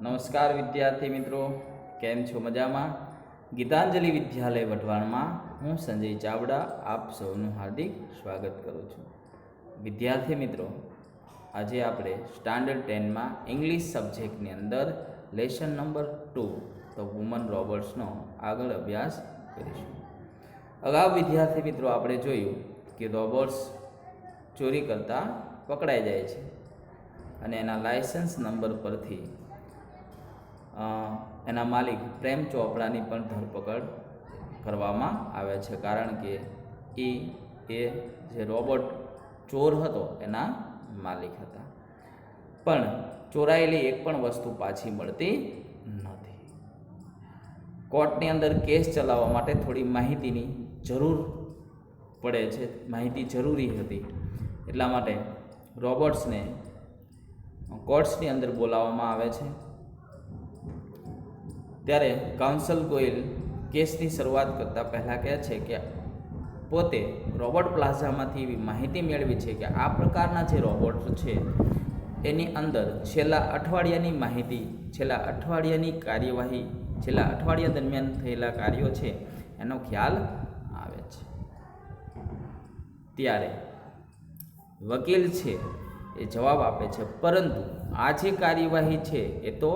નમસ્કાર વિદ્યાર્થી મિત્રો, કેમ છો? મજામાં? ગીતાંજલિ વિદ્યાલય વઢવાણમાં હું સંજય ચાવડા આપ સૌનું હાર્દિક સ્વાગત કરું છું. વિદ્યાર્થી મિત્રો, આજે આપણે સ્ટાન્ડર્ડ 10માં ઇંગ્લિશ સબ્જેક્ટની અંદર લેસન નંબર 2 ધ વુમન રોબોટ્સનો આગળ અભ્યાસ કરીશું. અગાઉ વિદ્યાર્થી મિત્રો આપણે જોયું કે રોબોટ્સ ચોરી કરતા પકડાઈ જાય છે અને એના લાયસન્સ નંબર પરથી એના માલિક પ્રેમ ચોપડાની પણ ધરપકડ કરવામાં આવે છે, કારણ કે એ જે રોબોટ ચોર હતો એના માલિક હતા. પણ ચોરાયેલી એક પણ વસ્તુ પાછી મળતી નથી. કોર્ટની અંદર કેસ ચલાવવા માટે થોડી માહિતીની જરૂર પડે છે, માહિતી જરૂરી હતી. એટલા માટે રોબોટ્સને કોર્ટ્સની અંદર બોલાવવામાં આવે છે. ત્યારે કાઉન્સલ ગોયલ કેસની શરૂઆત કરતાં પહેલાં કહે છે કે પોતે રોબોટ પ્લાઝામાંથી એવી માહિતી મેળવી છે કે આ પ્રકારના જે રોબોટ છે એની અંદર છેલ્લા અઠવાડિયાની માહિતી, છેલ્લા અઠવાડિયાની કાર્યવાહી, છેલ્લા અઠવાડિયા દરમિયાન થયેલા કાર્યો છે એનો ખ્યાલ આવે છે. ત્યારે વકીલ છે એ જવાબ આપે છે, પરંતુ આ જે કાર્યવાહી છે એ તો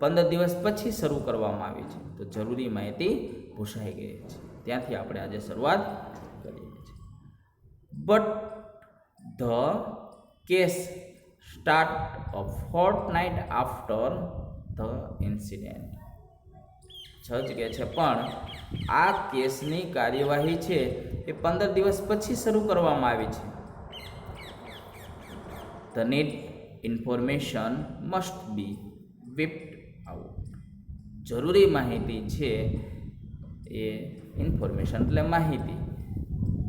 15 દિવસ પછી શરૂ કરવામાં આવી છે, તો જરૂરી માહિતી ભૂસાઈ ગઈ છે. ત્યાંથી આપણે આજે શરૂઆત કરીએ છીએ. But the case start a Fortnite after the incident. જજ કહે છે પણ આ કેસની કાર્યવાહી છે એ 15 દિવસ પછી શરૂ કરવામાં આવી છે. The need information must be wiped out. જરૂરી માહિતી છે એ ઇન્ફોર્મેશન એટલે માહિતી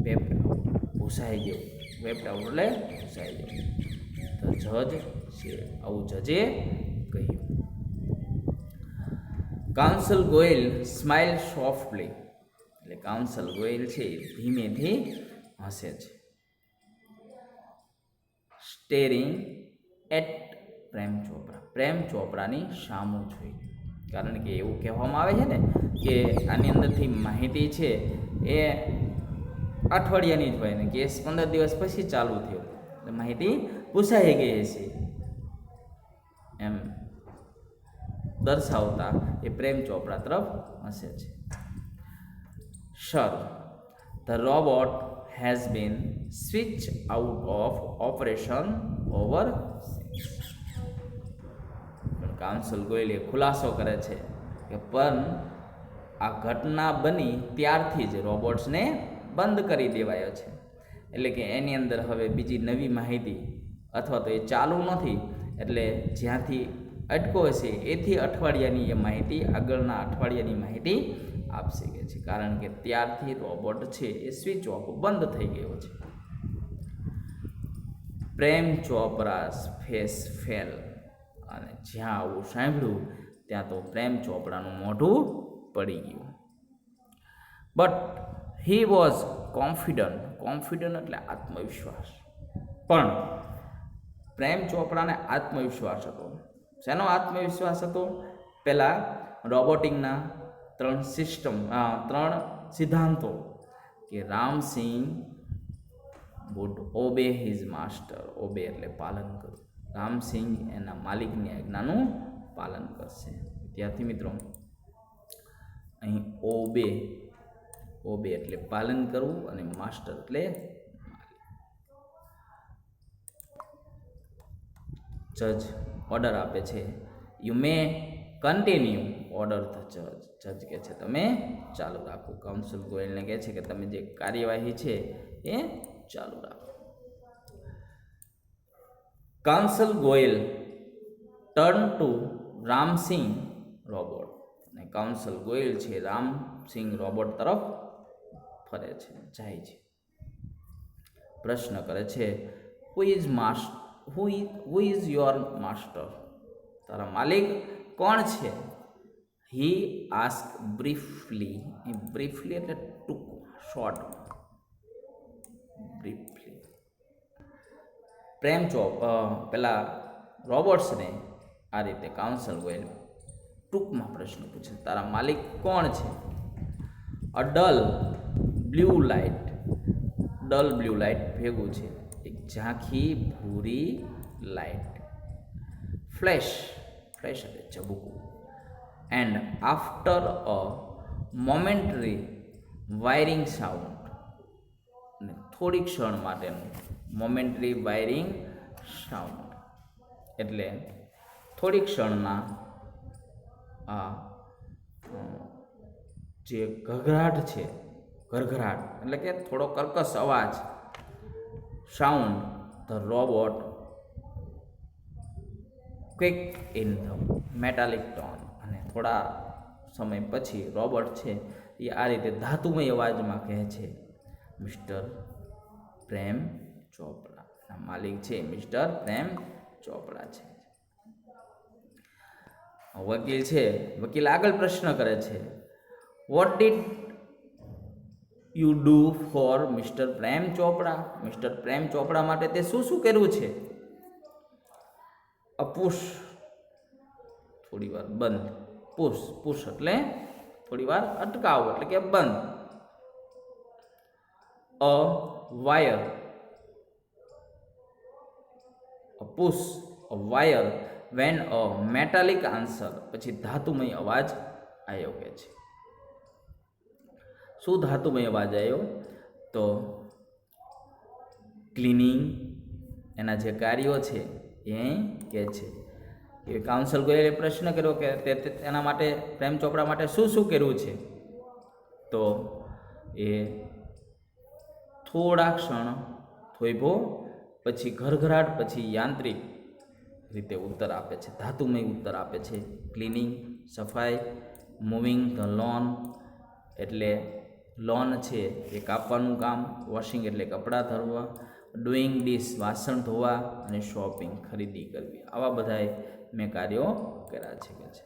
વેપ્ડ આઉટ, ભૂસાઈ ગયું. વેપ્ડ આઉટ એટલે ભૂસાઈ ગયું. તો જજ છે આવું જજે કહ્યું. કાઉન્સલ ગોયલ સ્માઇલ સોફ્ટલી, એટલે કાઉન્સલ ગોયલ છે ધીમેથી હસે છે. સ્ટેરિંગ એટ પ્રેમ ચોપરા, પ્રેમ ચોપરાની સામું જોઈ. કારણ કે એવું કહેવામાં આવે છે ને કે આની અંદરથી માહિતી છે એ અઠવાડિયાની જ હોય ને કેસ 15 દિવસ પછી ચાલુ થયો, એટલે માહિતી પૂછાઈ ગઈ છે એમ દર્શાવતા એ પ્રેમ ચોપરા તરફ હસે છે. Sir, the robot has been switch out of operation over. Counsel ગોયલે ખુલાસો કરે છે કે પણ આ ઘટના બની ત્યારથી જ રોબોટ્સને બંધ કરી દેવાયો છે. એટલે કે એની અંદર હવે બીજી નવી માહિતી અથવા તો એ ચાલુ નથી, એટલે જ્યાંથી અટકો હશે એથી અઠવાડિયાની એ માહિતી, આગળના અઠવાડિયાની માહિતી આપશે કે છે, કારણ કે ત્યારથી રોબોટ છે એ સ્વિચ ઓફ, બંધ થઈ ગયો છે. પ્રેમ ચોપરાસ ફેસ ફેલ. અને જ્યાં આવું સાંભળ્યું ત્યાં તો પ્રેમ ચોપડાનું મોઢું પડી ગયું. But he was confident. Confident એટલે આત્મવિશ્વાસ. પણ પ્રેમ ચોપડાને આત્મવિશ્વાસ હતો. શેનો આત્મવિશ્વાસ હતો? પહેલાં રોબોટિકના 3 સિદ્ધાંતો કે Ramsingh would obey his master. Obey એટલે પાલન કરવું. રામસિંહ એના માલિકની આજ્ઞાનું પાલન કરશે. વિદ્યાર્થી મિત્રો, અહીં ઓબે એટલે પાલન કરવું અને માસ્ટર એટલે જજ ઓર્ડર આપે છે. You may continue order the જજ. જજ કહે છે તમે ચાલુ રાખો. કાઉન્સિલ ગોયલને કહે છે કે તમે જે કાર્યવાહી છે એ ચાલુ રાખો. Counsel Goyal turn to Ramsingh robot. અને કાઉન્સલ ગોયલ છે રામસિંહ રોબોટ તરફ ફરે છે, જાય છે. પ્રશ્ન કરે છે, હુ ઇઝ યોર માસ્ટર? તારા માલિક કોણ છે? હી આસ્ક બ્રીફલી. બ્રીફલી એટલે ટૂંક, શોર્ટ. બ્રીફલી. પેલા રોબોટ્સને આ રીતે કાઉન્સિલ ગોયલ ટૂંકમાં પ્રશ્ન પૂછે, તારા માલિક કોણ છે? A dull blue light, dull blue light ભેગું છે એક ઝાંખી ભૂરી લાઇટ. ફ્લેશ, ફ્લેશ એટલે ઝબૂકવું. And after a momentary wiring sound, અને થોડી ક્ષણ માટેનું મોમેન્ટરી વાયરિંગ સાઉન્ડ એટલે થોડી ક્ષણના આ જે ઘઘરાટ છે, ઘરઘરાટ એટલે કે થોડો કર્કશ અવાજ, sound, the robot quick in the metallic tone, અને થોડા સમય પછી રોબોટ છે એ આ રીતે ધાતુમય અવાજમાં કહે છે, મિસ્ટર પ્રેમ ચોપડા. માલિક છે મિસ્ટર પ્રેમ ચોપડા છે. વકીલ છે, વકીલ આગળ પ્રશ્ન કરે છે, what did you do for mister Prem Chopra? Mister Prem ચોપડા માટે તે શું શું કર્યું છે? અ પુશ, થોડી વાર બંધ. પુશ, પુશ એટલે થોડી વાર અટકાવ એટલે કે બંધ. A wire, a push a wire when a metallic answer, પછી ધાતુમય અવાજ આવ્યો કે છે. શું ધાતુમય અવાજ આવ્યો? તો ક્લિનિંગ, એના જે કાર્યો છે એ કહે છે કે કાઉન્સિલ ગોયલે પ્રશ્ન કર્યો કે તેના માટે પ્રેમ ચોપડા માટે શું શું કર્યું છે? તો એ થોડા ક્ષણ થોભો, પછી ઘરઘરાટ, પછી યાંત્રિક રીતે ઉત્તર આપે છે, ધાતુમય ઉત્તર આપે છે. ક્લિનિંગ સફાઈ, મૂવિંગ ધ લોન એટલે લોન છે એ કાપવાનું કામ, વોશિંગ એટલે કપડાં ધોવા, ડુઈંગ ડીશ વાસણ ધોવા, અને શોપિંગ ખરીદી કરવી. આવા બધાય મેં કાર્યો કર્યા છે કે છે.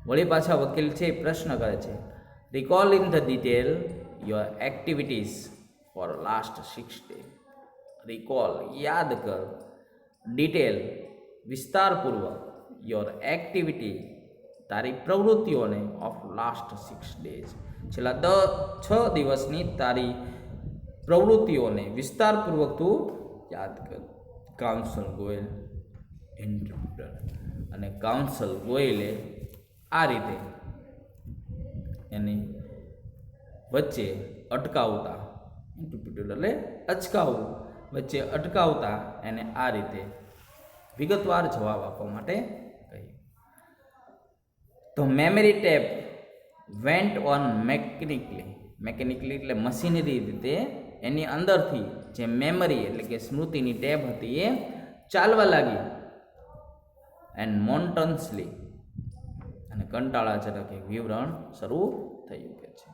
વળી પાછા વકીલ છે એ પ્રશ્ન કરે છે, recall in the detail your activities for last 6 days. Recall યાદ કર, ડિટેલ વિસ્તારપૂર્વક, યોર એક્ટિવિટી તારી પ્રવૃત્તિઓને, ઓફ લાસ્ટ 6 days છેલ્લા 6 દિવસની તારી પ્રવૃત્તિઓને વિસ્તારપૂર્વક તું યાદ કર. કાઉન્સિલ ગોયલ ઇન્ટરપ્રિટર, અને કાઉન્સિલ ગોયલે આ રીતે એની વચ્ચે અટકાવતા, ઇન્ટરપ્રિટર એટલે અચકાવવું, વચ્ચે અટકાવતા એને આ રીતે વિગતવાર જવાબ આપવા માટે કહ્યું. તો મેમરી ટેપ વેન્ટ ઓન મેકેનિકલી, મેકેનિકલી એટલે મશીનરી રીતે એની અંદરથી જે મેમરી એટલે કે સ્મૃતિની ટેપ હતી એ ચાલવા લાગી. એન્ડ મોન્ટન્સલી, અને કંટાળાજનક એક વિવરણ શરૂ થયું કે છે.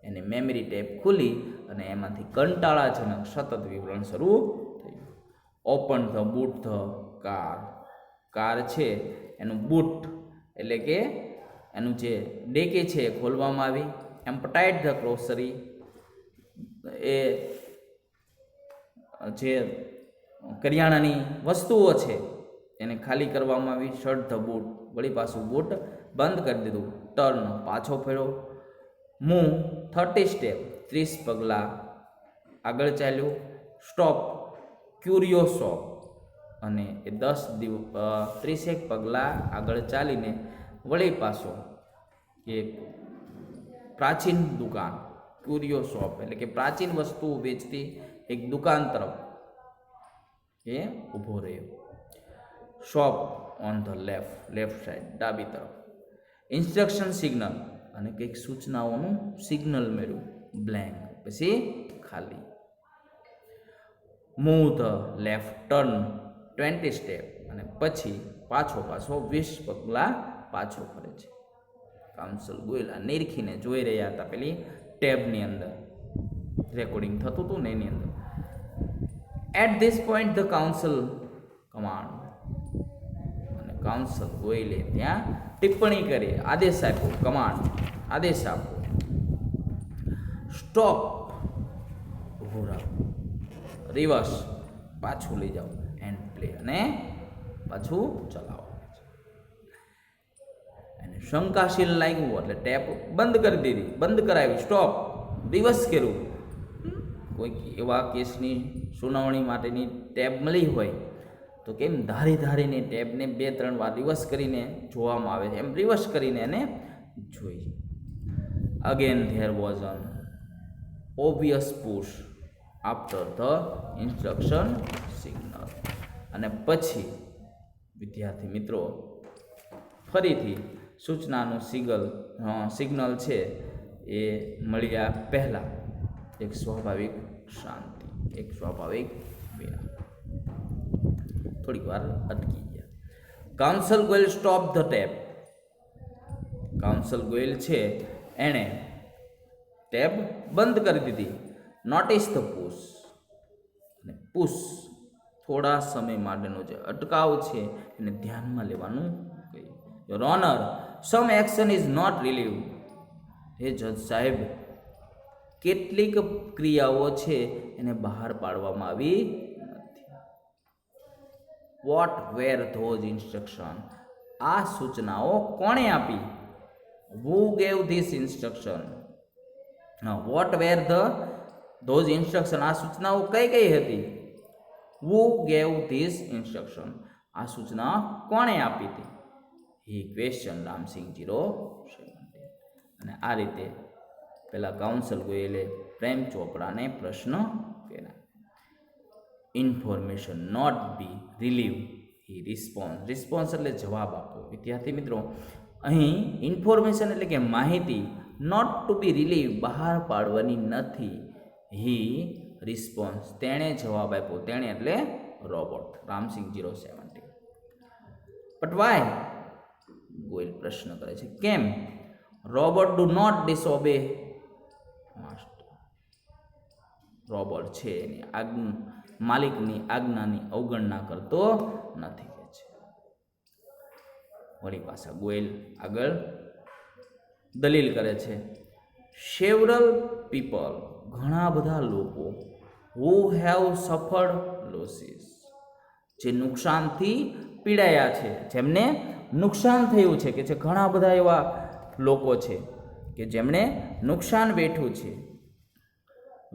એની મેમરી ટેપ ખુલી અને એમાંથી કંટાળાજનક સતત વિવરણ શરૂ થયું. Open the boot the car, car છે એનું બૂટ એટલે કે એનું જે ડેકી છે એ ખોલવામાં આવી. એમ્પટાઇડ ધ ગ્રોસરી, એ જે કરિયાણાની વસ્તુઓ છે એને ખાલી કરવામાં આવી. શટ ધ બૂટ, વળી પાછું બૂટ બંધ કરી દીધું. ટર્ન, પાછો ફેર્યો. મૂવ 30 સ્ટેપ, 30 પગલાં આગળ ચાલ્યું. સ્ટોપ, ક્યુરિયો શોપ, અને એ 30 પગલાં આગળ ચાલીને વળી પાછો એ પ્રાચીન દુકાન, ક્યુરિયો શોપ એટલે કે પ્રાચીન વસ્તુઓ વેચતી એક દુકાન તરફ એ ઊભો રહ્યો. Shop on the left side, ડાબી તરફ. ઇન્સ્ટ્રક્શન સિગ્નલ, અને કંઈક સૂચનાઓનું સિગ્નલ મેળવ્યું. બ્લેન્ક, પછી ખાલી. Move the left, turn 20 step, અને પછી પાછો 20 પગલાં પાછો ફરે છે. કાઉન્સિલ ગોયલ નિરખીને જોઈ રહ્યા હતા પેલી ટેબની અંદર રેકોર્ડિંગ થતું હતું ને એની અંદર. At this point the council command, અને કાઉન્સિલ ગોયલે ત્યાં ટિપ્પણી કરી, આદેશ આપ્યો. કમાન્ડ, આદેશ આપો. સ્ટોપ, ઊભું રાખો. રિવર્સ, પાછું લઈ જાઓ. એન્ડ પ્લે, અને પાછું ચલાવવાનું છે. અને શંકાશીલ લાગ્યું એટલે ટેપ બંધ કરી દીધી, બંધ કરાવી, સ્ટોપ, રિવર્સ કર્યું. કોઈક એવા કેસની સુનાવણી માટેની ટેબ મળી હોય તો કેમ ધારીને ટેબને 2-3 વાર રિવર્સ કરીને જોવામાં આવે છે, એમ રિવર્સ કરીને એને જોઈ. Again there was an obvious push after the instruction signal. અને પછી વિદ્યાર્થી મિત્રો ફરીથી સૂચનાનું સિગ્નલ છે એ મળ્યા પહેલાં એક સ્વાભાવિક શાંતિ, એક સ્વાભાવિક વિરામ. થોડીક વાર અટકી ગયા. Counsel Goyal stop the tape. Counsel Goyal છે એણે ટેબ બંધ કરી દીધી. Notice the push. અને પુશ થોડા સમય માટેનો જે અટકાવ છે એને ધ્યાનમાં લેવાનું કહ્યું. Your honour, some action is not relieve. હે જજ સાહેબ, કેટલીક ક્રિયાઓ છે એને બહાર પાડવામાં આવી નથી. What were those instruction. આ સૂચનાઓ કોણે આપી? Who gave this instruction. What were those instruction. આ સૂચનાઓ કઈ હતી? Who gave this instruction. આ સૂચના કોણે આપી હતી? He question Ramsingh 017. અને આ રીતે પેલા કાઉન્સલ ગોયલે પ્રેમ ચોપડાને પ્રશ્ન કર્યા. Information not be relieve. He response. Response એટલે જવાબ આપો. વિદ્યાર્થી મિત્રો અહીં ઇન્ફોર્મેશન એટલે કે માહિતી નોટ ટુ બી રિલીવ બહાર પાડવાની નથી. હી રિસ્પોન્સ તેણે જવાબ આપ્યો. તેણે એટલે robot Ramsingh 017. But why? Goyal પ્રશ્ન કરે છે કેમ? Robot do not disobey master. Robot છે એની માલિકની આજ્ઞાની અવગણના કરતો નથી કે છે. વળી પાછા ગોયલ આગળ દલીલ કરે છે. સેવરલ પીપલ, ઘણા બધા લોકો, હુ હેવ સફર્ડ લોસીસ, જે નુકસાનથી પીડાયા છે, જેમને નુકસાન થયું છે, કે જે ઘણા બધા એવા લોકો છે કે જેમણે નુકસાન વેઠું છે.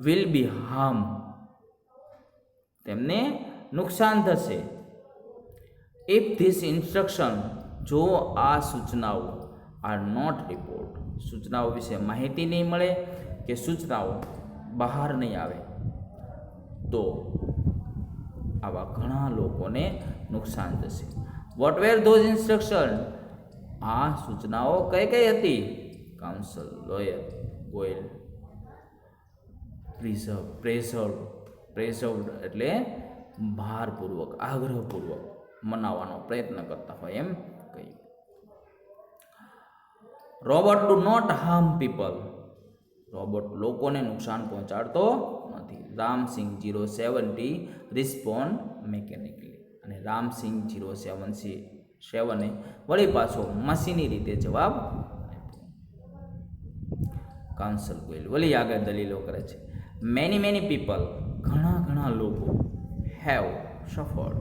વિલ બી હાર્મ, તેમને નુકસાન થશે. ઇફ ધીસ ઇન્સ્ટ્રક્શન, જો આ સૂચનાઓ આર નોટ રિપોર્ટ, સૂચનાઓ વિશે માહિતી નહીં મળે કે સૂચનાઓ બહાર નહીં આવે તો આવા ઘણા લોકોને નુકસાન થશે. What were those instruction. આ સૂચનાઓ કઈ હતી? કાઉન્સલ લોયર ગોયલ પ્રેઝર્વડ એટલે ભારપૂર્વક, આગ્રહપૂર્વક મનાવવાનો પ્રયત્ન કરતા હોય એમ કહ્યું. Robot do not harm people. Robot લોકોને નુકસાન પહોંચાડતો નથી. Ramsingh 017 respond mechanically. અને રામસિંહ 077 વળી પાછો મશીની રીતે જવાબ આપ્યો. કાઉન્સલ ગોયલ વળી આગળ દલીલો કરે છે. મેની પીપલ, ઘણા લોકો, હેવ સફર્ડ,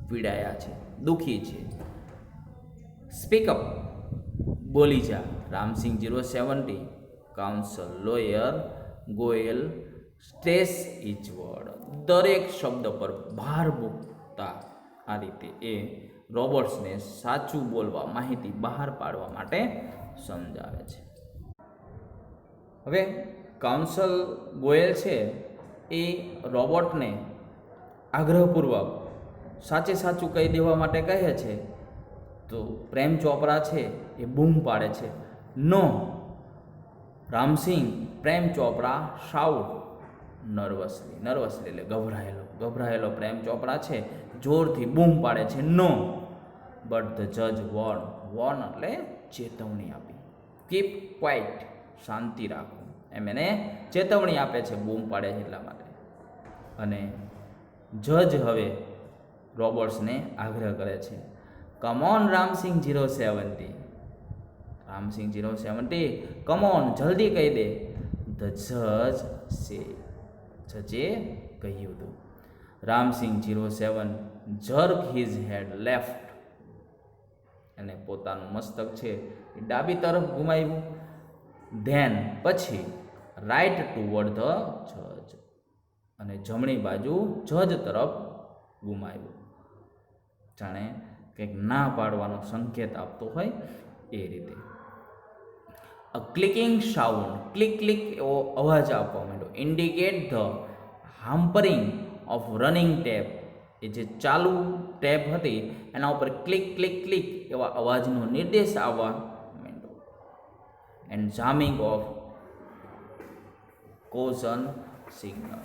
પીડાયા છે, દુઃખી છે. સ્પીકઅપ, બોલી જા. Ramsingh 070. Counsel lawyer Goyal stress each word, દરેક શબ્દ પર ભાર મૂકતા આ રીતે એ રોબોટ્સને સાચું બોલવા, માહિતી બહાર પાડવા માટે સમજાવે છે. હવે કાઉન્સલ ગોયલ છે એ રોબોટને આગ્રહપૂર્વક સાચું કહી દેવા માટે કહે છે તો પ્રેમ ચોપરા છે એ બૂમ પાડે છે, નો. રામસિંહ પ્રેમ ચોપરા શાઉટ નર્વસલી એટલે ગભરાયેલો પ્રેમ ચોપરા છે જોરથી બૂમ પાડે છે, નો. બટ ધ જજ વોર્ન એટલે ચેતવણી આપી. કીપ ક્વાઇટ, શાંતિ રાખો, એમ એને ચેતવણી આપે છે, બૂમ પાડે છે એટલા માટે. અને જજ હવે રોબોટ્સને આગ્રહ કરે છે, come on Ramsingh 070. Ramsingh 070, come on, જલ્દી કહી દે. ધ જજ સે, જજે કહ્યું હતું. Ramsingh 07 jerk his head left, અને પોતાનું મસ્તક છે એ ડાબી તરફ ઘુમાવ્યું. ધેન પછી રાઇટ ટુવર્ડ ધ જજ, અને જમણી બાજુ જજ તરફ ઘુમાવ્યું. જાણે કંઈક ના પાડવાનો સંકેત આપતો હોય એ રીતે. A clicking sound, click click એવો અવાજ આપવા માંડ્યો. Indicate the hampering of running tap, એ જે ચાલુ ટેપ હતી એના ઉપર ક્લિક ક્લિક ક્લિક એવા અવાજનો નિર્દેશ આવવા માંડ્યો. એન્ડ જામિંગ ઓફ કોઝન સિગ્નલ,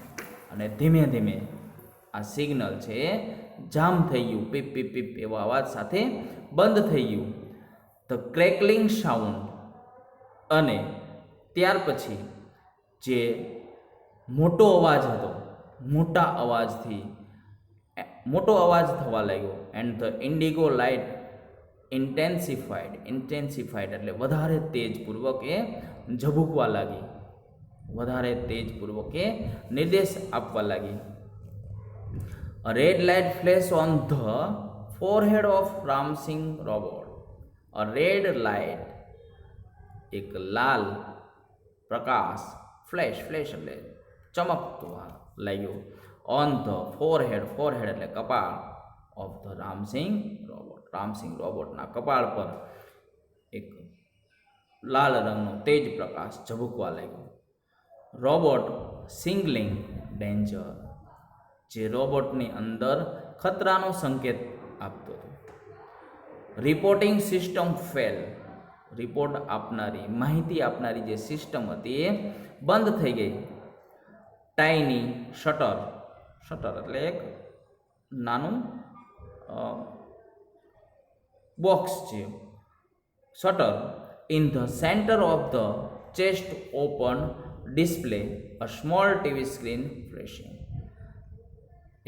અને ધીમે ધીમે આ સિગ્નલ છે એ જામ થઈ ગયું, પીપ પીપ પીપ એવા અવાજ સાથે બંધ થઈ ગયું. ધ ક્રેકલિંગ સાઉન્ડ, અને ત્યાર પછી જે મોટો અવાજ હતો, મોટા અવાજથી મોટો અવાજ થવા લાગ્યો. એન્ડ ધ ઇન્ડિગો લાઇટ ઇન્ટેન્સિફાઈડ એટલે વધારે તેજપૂર્વક એ ઝબૂકવા લાગી, વધારે તેજપૂર્વક એ નિર્દેશ આપવા લાગી. A red light flashed on the forehead of Ramsing robot. A red light, એક લાલ પ્રકાશ, ફ્લેશ એટલે ચમકતો લાગ્યો. ઓન ધ ફોરહેડ એટલે કપાળ, ઓફ ધ રામસિંગ રોબોટના કપાળ પર એક લાલ રંગનો તેજ પ્રકાશ ઝબૂકવા લાગ્યો. રોબોટ સિગ્નલિંગ ડેન્જર, જે રોબોટની અંદર ખતરાનો સંકેત આપતો હતો. રિપોર્ટિંગ સિસ્ટમ ફેલ, રિપોર્ટ આપનારી, માહિતી આપનારી જે સિસ્ટમ હતી એ બંધ થઈ ગઈ. ટાઇની શટર એટલે એક નાનું બોક્સ છે, shutter. In the centre of the chest open display a small TV screen flashing,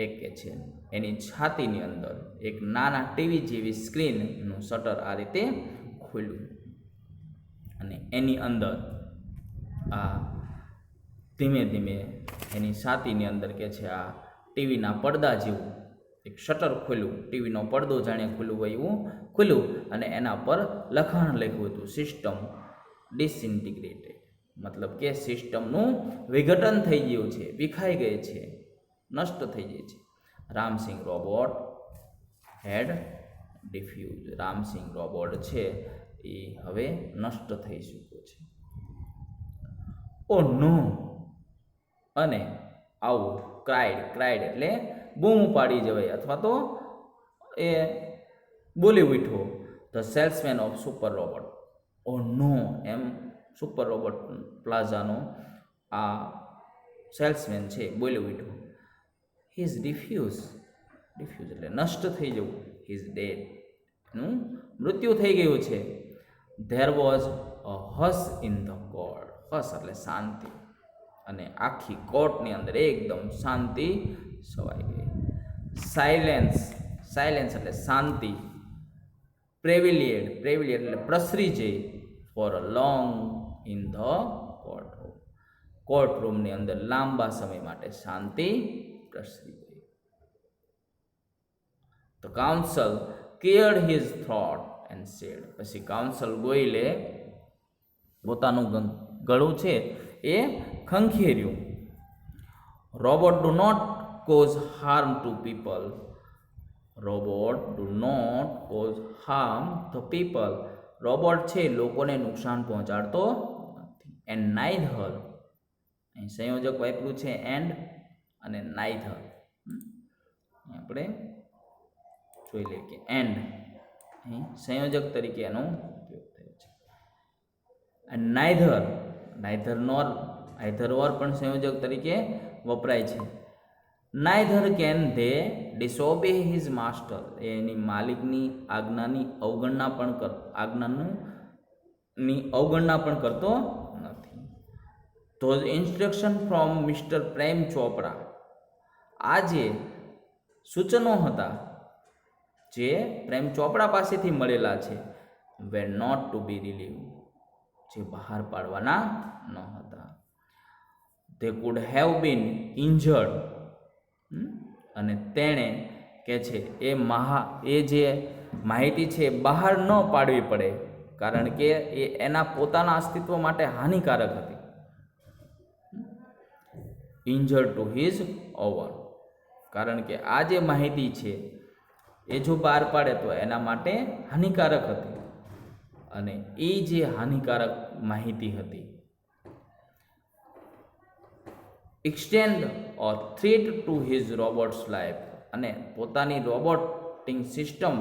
એક કે છે એની છાતીની અંદર એક નાના ટીવી જેવી સ્ક્રીનનું શટર આ રીતે ખુલ્યું, અને એની અંદર આ ધીમે ધીમે એની છાતીની અંદર કે છે આ ટીવીના પડદા જેવું એક શટર ખુલ્યું, ટીવીનો પડદો જાણે ખુલ્લું હોય એવું ખુલ્યું, અને એના પર લખાણ લખ્યું હતું સિસ્ટમ ડિસઇન્ટિગ્રેટેડ, મતલબ કે સિસ્ટમનું વિઘટન થઈ ગયું છે, વિખાઈ ગઈ છે, નષ્ટ થઈ ગઈ છે. રામસિંગ રોબોટ હેડ ડિફ્યુઝ, રામસિંગ રોબોટ છે એ હવે નષ્ટ થઈ ચૂક્યો છે. ઓ નો, અને આવું ક્રાઇડ એટલે બૂમ પાડી જવાય અથવા તો એ બોલી ઉઠ્યો. The salesman of super robot, oh no M super robot પ્લાઝાનો આ સેલ્સમેન છે બોલી ઉઠ્યો. હી ઇઝ ડિફ્યુઝ એટલે નષ્ટ થઈ જવું. હી ઇઝ ડેડ, નું મૃત્યુ થઈ ગયું છે. ધેર વોઝ અ હસ ઇન ધ કોર્ટ, હસ એટલે શાંતિ, અને આખી કોર્ટની અંદર એકદમ શાંતિ છવાઈ ગઈ. સાયલેન્સ એટલે શાંતિ. પ્રેવિલિયડ એટલે પ્રસરી જઈ. For a long in the કોર્ટરૂમની અંદર લાંબા સમય માટે શાંતિ પ્રસરી ગઈ. The counsel cleared his thought and said, પછી કાઉન્સલ ગોયલે પોતાનું ગળું છે એ ખંખેર્યું. Robot do not cause harm to people, robot do not cause harm the people, robot છે લોકોને નુકસાન પહોંચાડતો નથી. એન્ડ નાઇધર, અહીં સંયોજક વાપર્યું છે એન્ડ અને નાઇધર, આપણે જોઈ લઈએ કે એન્ડ અહીં સંયોજક તરીકે એનો ઉપયોગ થયો છે. એન્ડ નાઇધર ઓર પણ સંયોજક તરીકે વપરાય છે. Neither can they disobey his master, એની માલિકની આજ્ઞાની અવગણના પણ કરતો નથી. Those instruction from mister Prem Chopra, આ જે સૂચનો હતા જે પ્રેમ ચોપડા પાસેથી મળેલા છે, were not to be relieve, જે બહાર પાડવાના ન હતા. They could have been injured, અને તેણે કે છે એ જે માહિતી છે એ બહાર ન પાડવી પડે, કારણ કે એ એના પોતાના અસ્તિત્વ માટે હાનિકારક હતી. ઇન્જર ટુ હિઝ ઓવર, કારણ કે આ જે માહિતી છે એ જો બહાર પાડે તો એના માટે હાનિકારક હતી, અને એ જે હાનિકારક માહિતી હતી extend or threat to his robots life, અને પોતાની રોબોટિંગ સિસ્ટમ,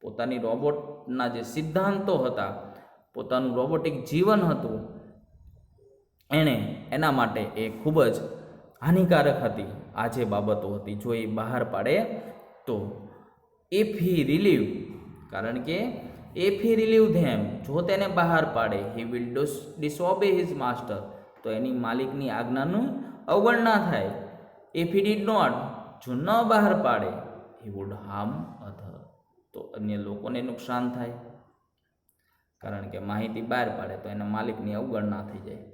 પોતાની રોબોટના જે સિદ્ધાંતો હતા, પોતાનું રોબોટિક જીવન હતું, એના માટે એ ખૂબ જ હાનિકારક હતી. આ જે બાબતો હતી જો એ બહાર પાડે તો. ઇફ હી રિલીવ, કારણ કે ઇફ હી રિલીવ ધેમ, જો તેને બહાર પાડે, હી વિલ ડિસઓબે હિઝ માસ્ટર, તો એની માલિકની આજ્ઞાનું અવગણના થાય. ઇફ હી ડીડ નોટ, જો ન બહાર પાડે, હી વુડ હાર્મ અધર, તો અન્ય લોકોને નુકસાન થાય, કારણ કે માહિતી બહાર પાડે તો એના માલિકની અવગણના થઈ જાય,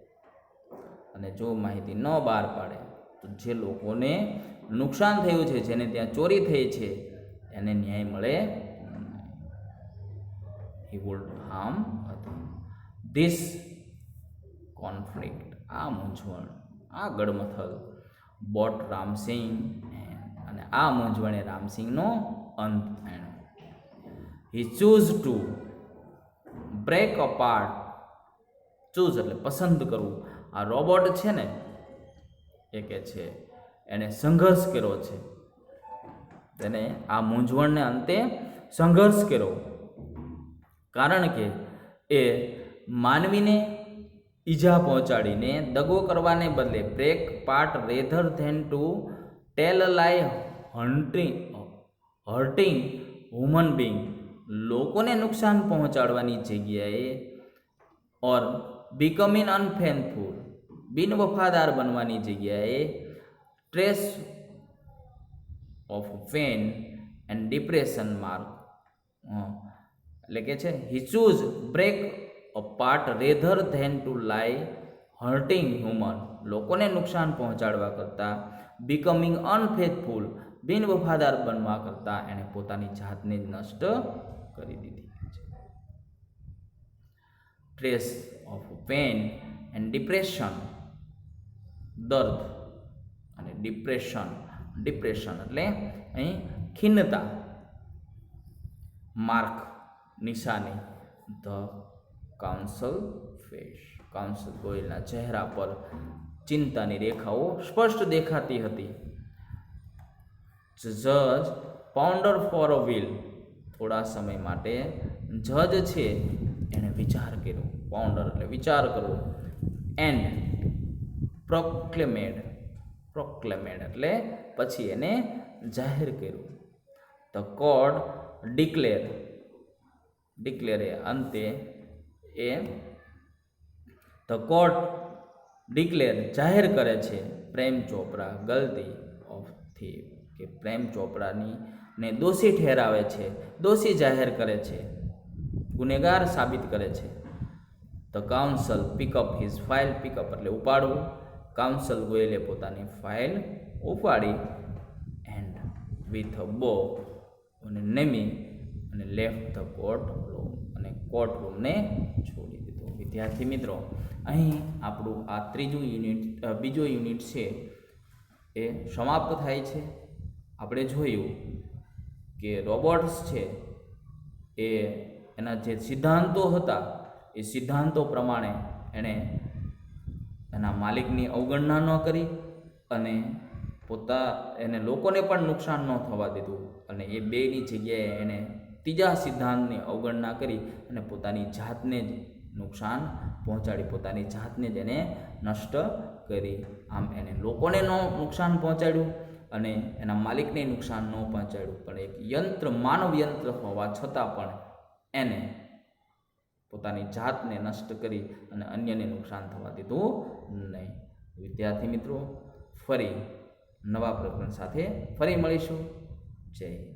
અને જો માહિતી ન બહાર પાડે તો જે લોકોને નુકસાન થયું છે, જેને ત્યાં ચોરી થઈ છે, એને ન્યાય મળે. He would harm other. This conflict, આ મૂંઝવણ, આ ગડમથલ, બોટ રામસિંહ, અને આ મૂંઝવણે રામસિંહનો અંત આણ્યો. He choose to break apart, choose એટલે પસંદ કરવું. આ રોબોટ છે ને એ કે છે એને સંઘર્ષ કર્યો છે, તેને આ મૂંઝવણને અંતે સંઘર્ષ કર્યો, કારણ કે એ માનવીને ઈજા પહોંચાડીને દગો કરવાને બદલે break part rather than to tell a lie hurting human being, લોકોને નુકસાન પહોંચાડવાની જગ્યાએ ઓર બીકમિંગ અનફેથફુલ, બિન વફાદાર બનવાની જગ્યાએ trace of pain and depression mark, એટલે કે છે he choose break a part rather than to lie hurting human, લોકોને નુકસાન પહોંચાડવા કરતાં બીકમિંગ અનફેથફુલ, બિન વફાદાર બનવા કરતાં એણે પોતાની જાતને જ નષ્ટ કરી દીધી છે. Trace of pain and depression, દર્દ અને ડિપ્રેશન એટલે અહીં ખિન્નતા, માર્ક નિશાની, ધ કાઉન્સલ ફેસ, કાઉન્સલ ગોયલના ચહેરા પર ચિંતાની રેખાઓ સ્પષ્ટ દેખાતી હતી. જજ પાઉન્ડર ફોર અ વ્હીલ, થોડા સમય માટે જજ છે એણે વિચાર કર્યો, પાઉન્ડર એટલે વિચાર કરવો, એન્ડ પ્રોક્લેમેડ એટલે પછી એને જાહેર કર્યું. ધ કોર્ટ ડિક્લેર એ અંતે ધ કોર્ટ ડિક્લેર જાહેર કરે છે પ્રેમ ચોપરા ગલતી ઓફ થીફ, કે પ્રેમ ચોપરાની ને દોષી ઠેરાવે છે, દોષી જાહેર કરે છે, ગુનેગાર સાબિત કરે છે. The counsel pick up his file, pick up એટલે ઉપાડવું, કાઉન્સલ ગોયલે પોતાની ફાઇલ ઉપાડી, એન્ડ વિથ અ બો અને નેમી અને લેફ્ટ ધ કોર્ટ રૂમ, અને કોર્ટ રૂમને છોડી દીધો. વિદ્યાર્થી મિત્રો, અહીં આપણું આ બીજો યુનિટ છે એ સમાપ્ત થાય છે. આપણે જોયું કે રોબોટ્સ છે એ એના જે સિદ્ધાંતો હતા એ સિદ્ધાંતો પ્રમાણે એણે એના માલિકની અવગણના ન કરી, અને એને લોકોને પણ નુકસાન ન થવા દીધું, અને એ બેની જગ્યાએ એણે ત્રીજા સિદ્ધાંતની અવગણના કરી અને પોતાની જાતને જ નુકસાન પહોંચાડી, પોતાની જાતને જ એને નષ્ટ કરી. આમ એને લોકોને નુકસાન પહોંચાડ્યું અને એના માલિકને નુકસાન ન પહોંચાડ્યું, પણ એક યંત્ર, માનવ યંત્ર હોવા છતાં પણ એને પોતાની જાતને નષ્ટ કરી અને અન્યને નુકસાન થવા દીધું નહીં. વિદ્યાર્થી મિત્રો, ફરી નવા પ્રકરણ સાથે ફરી મળીશું. જય હિન્દ.